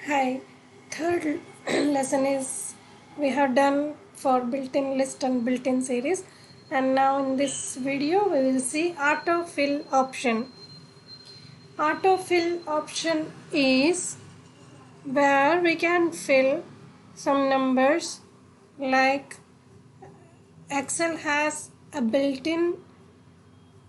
Hi, third lesson is we have done for built-in list and built-in series, and now in this video we will see autofill option. Autofill option is where we can fill some numbers, like Excel has a built-in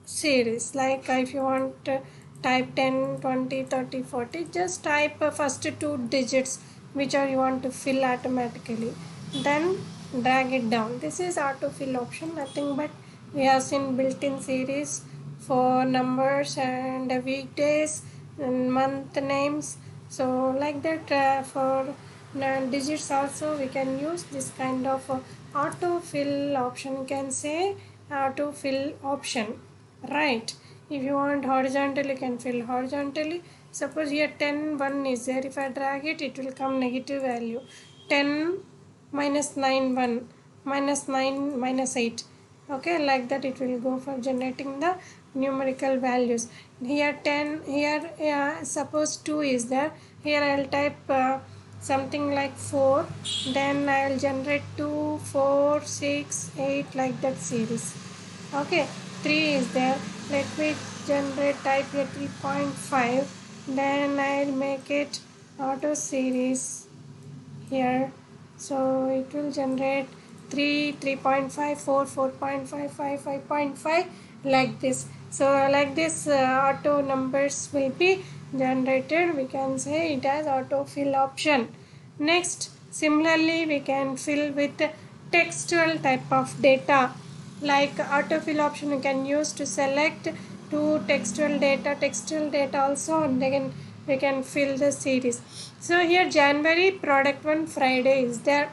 series, like if you want to type 10, 20, 30, 40, just type first two digits which are you want to fill automatically, then drag it down. This is autofill option, nothing but we have seen built-in series for numbers and weekdays and month names. So like that, for digits also we can use this kind of autofill option. You can say autofill option, right? If you want horizontally, you can fill horizontally. Suppose here 10 1 is there, if I drag it, it will come negative value. 10 minus 9 1 minus 9 minus 8, okay, like that it will go for generating the numerical values. Here 10, here suppose 2 is there, here I will type something like 4, then I will generate 2 4 6 8 like that series. Okay, 3 is there, let me generate type here 3.5, then I'll make it auto series here, so it will generate 3 3.5 4 4.5 5 5.5 like this. So like this auto numbers will be generated. We can say it as autofill option. Next, similarly we can fill with textual type of data, like autofill option you can use to select two textual data also, and then we can fill the series. So here January product 1 Friday is there,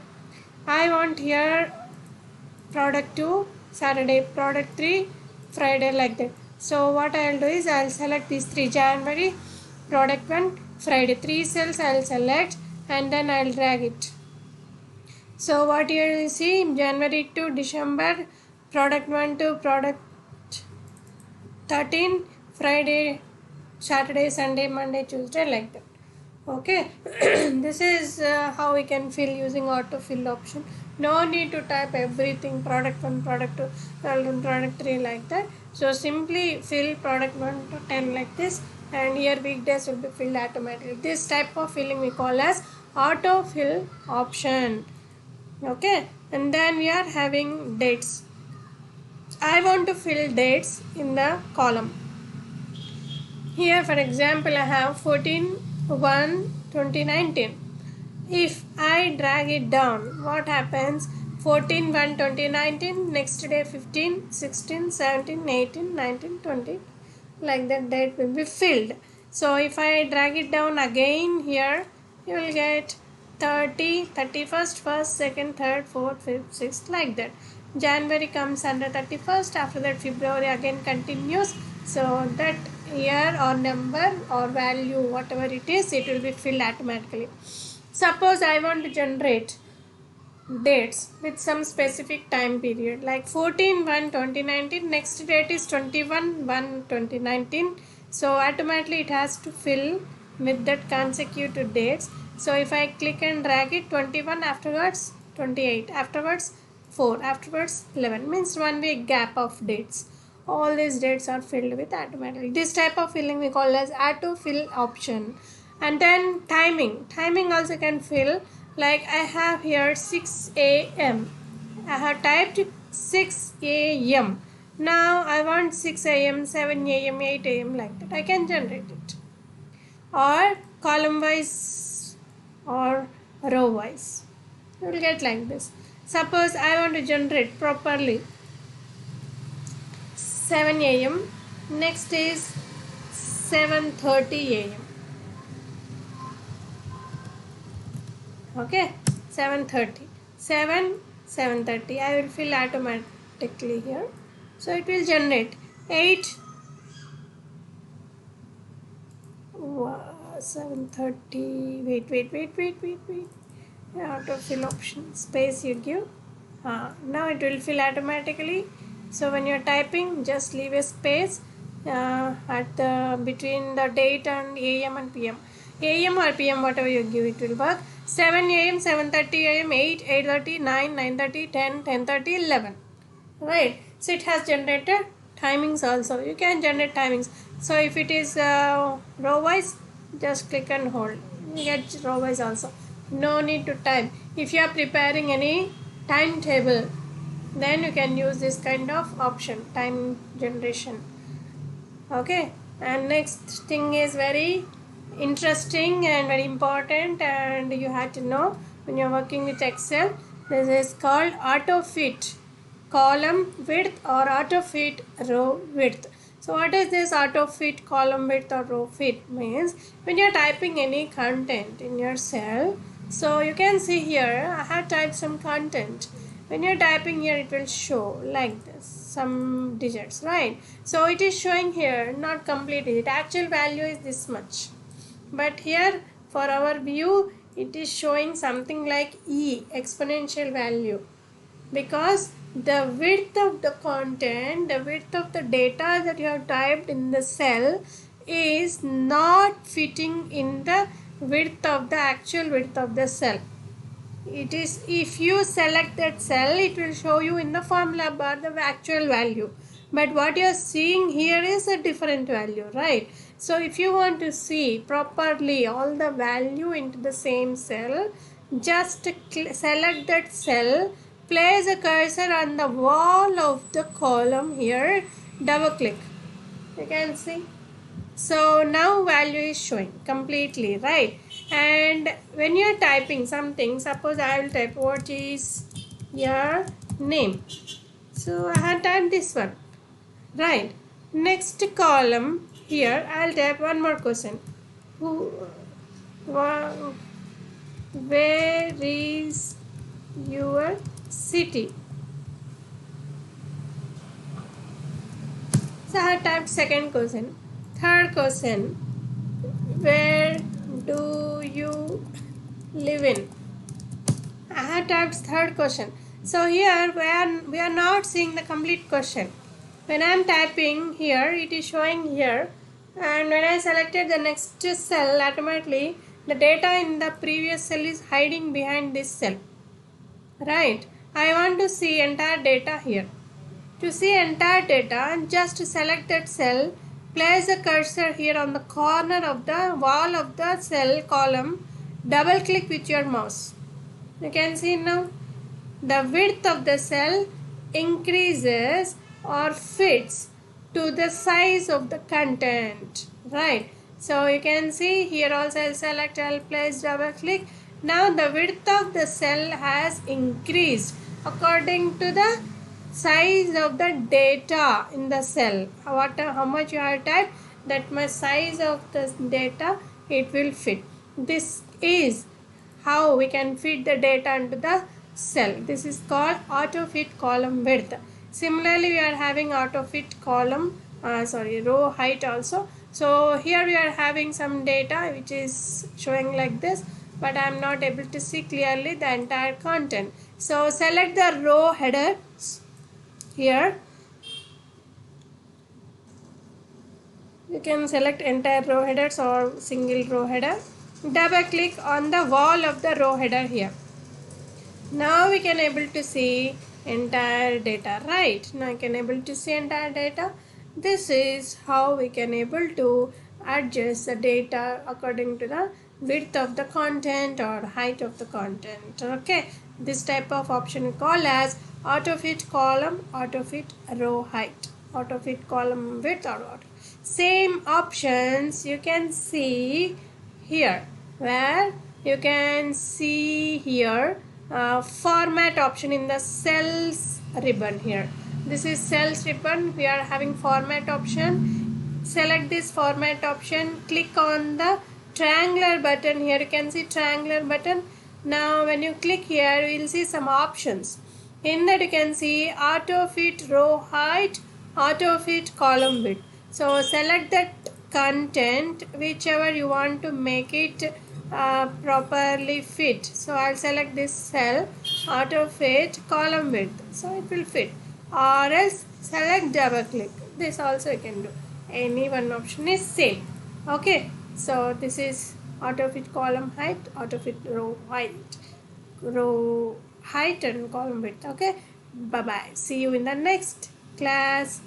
I want here product 2 Saturday, product 3 Friday, like that. So what I will do is I will select these three: January, product 1, Friday. 3 cells I will select and then I will drag it. So what here you see, January to December, product 1 to product 13, Friday, Saturday, Sunday, Monday, Tuesday, like that. Okay, this is how we can fill using autofill option. No need to type everything, product 1, product 2, product 3, like that. So simply fill product 1 to 10 like this, and here weekdays will be filled automatically. This type of filling we call as autofill option. Okay, and then we are having dates. I want to fill dates in the column. Here for example I have 14/1/2019. If I drag it down, what happens? 14/1/2019, next day 15, 16, 17, 18, 19, 20, like that date will be filled. So if I drag it down again here, you will get 30, 31st, 1st, 2nd, 3rd, 4th, 5th, 6th, like that. January comes under 31st, after that February again continues. So that year or number or value, whatever it is, it will be filled automatically. Suppose I want to generate dates with some specific time period, like 14/1/2019, next date is 21/1/2019. So automatically it has to fill with that consecutive dates. So if I click and drag it, 21 afterwards 28, afterwards 4, afterwards 11, means 1 week gap of dates. All these dates are filled with automatically. This type of filling we call as autofill option. And then timing also can fill, like I have here 6 a.m. I have typed 6 a.m. Now I want 6 a.m., 7 a.m., 8 a.m., like that. I can generate it, or column wise or row wise. You will get like this. Suppose I want to generate properly 7 a.m. next is 7:30 a.m. Okay, 7:30, 7:30. I will fill automatically here. So it will generate 8 7:30. Wait. Autofill option, space you give. Now it will fill automatically. So when you're typing, just leave a space at the between the date and AM and PM. AM or PM, whatever you give, it will work. 7 AM, 7:30 AM, 8, 8:30, 9, 9:30, 10, 10:30, 11. Right. So it has generated timings also. You can generate timings. So if it is row wise, just click and hold. You get row wise also. No need to type. If you are preparing any timetable, then you can use this kind of option, time generation. Okay, and next thing is very interesting and very important, and you have to know when you're working with Excel. This is called auto fit column width or auto fit row width. So what is this auto fit column width or row fit? Means when you're typing any content in your cell, so you can see here I have typed some content. When you're typing here, it will show like this, some digits, right? So it is showing here not complete digit, actual value is this much, but here for our view it is showing something like e, exponential value, because the width of the content, the width of the data that you have typed in the cell is not fitting in the width of the actual width of the cell. It is, if you select that cell, it will show you in the formula bar the actual value, but what you are seeing here is a different value, right? So if you want to see properly all the value into the same cell, just select that cell, place a cursor on the wall of the column here, double click, you can see. So now value is showing completely, right? And when you are typing something, suppose I will type what is your name. So I have typed this one, right? Next column here I will type one more question. Where is your city? So I have typed second question. Third question, where do you live in? I have typed third question. So here we are not seeing the complete question. When I am typing here, it is showing here, and when I selected the next cell, automatically the data in the previous cell is hiding behind this cell, right? I want to see entire data here. To see entire data, just select that cell, place the cursor here on the corner of the wall of the cell column, double click with your mouse. You can see now the width of the cell increases or fits to the size of the content, right? So you can see here also I'll select, I'll place double click. Now the width of the cell has increased according to the size of the data in the cell. How much you have typed, that much size of the data it will fit. This is how we can fit the data into the cell. This is called auto fit column width. Similarly, we are having auto fit column row height also. So here we are having some data which is showing like this, but I am not able to see clearly the entire content. So select the row headers here. You can select entire row headers or single row header. Double click on the wall of the row header here. Now we can able to see entire data, right? Now you can able to see entire data. This is how we can able to adjust the data according to the width of the content or height of the content. Okay, this type of option we call as auto fit column, auto fit row height, auto fit column width or auto. Same options you can see here, where you can see here format option in the cells ribbon here. This is cells ribbon. We are having format option. Select this format option, click on the triangular button here. You can see triangular button. Now when you click here, you will see some options. In that you can see auto fit row height, auto fit column width. So select that content whichever you want to make it properly fit. So I'll select this cell, auto fit column width, so it will fit, or else select double click. This also you can do, any one option is same. Okay, so this is auto fit column height, auto fit row height and column width. Okay, bye bye, see you in the next class.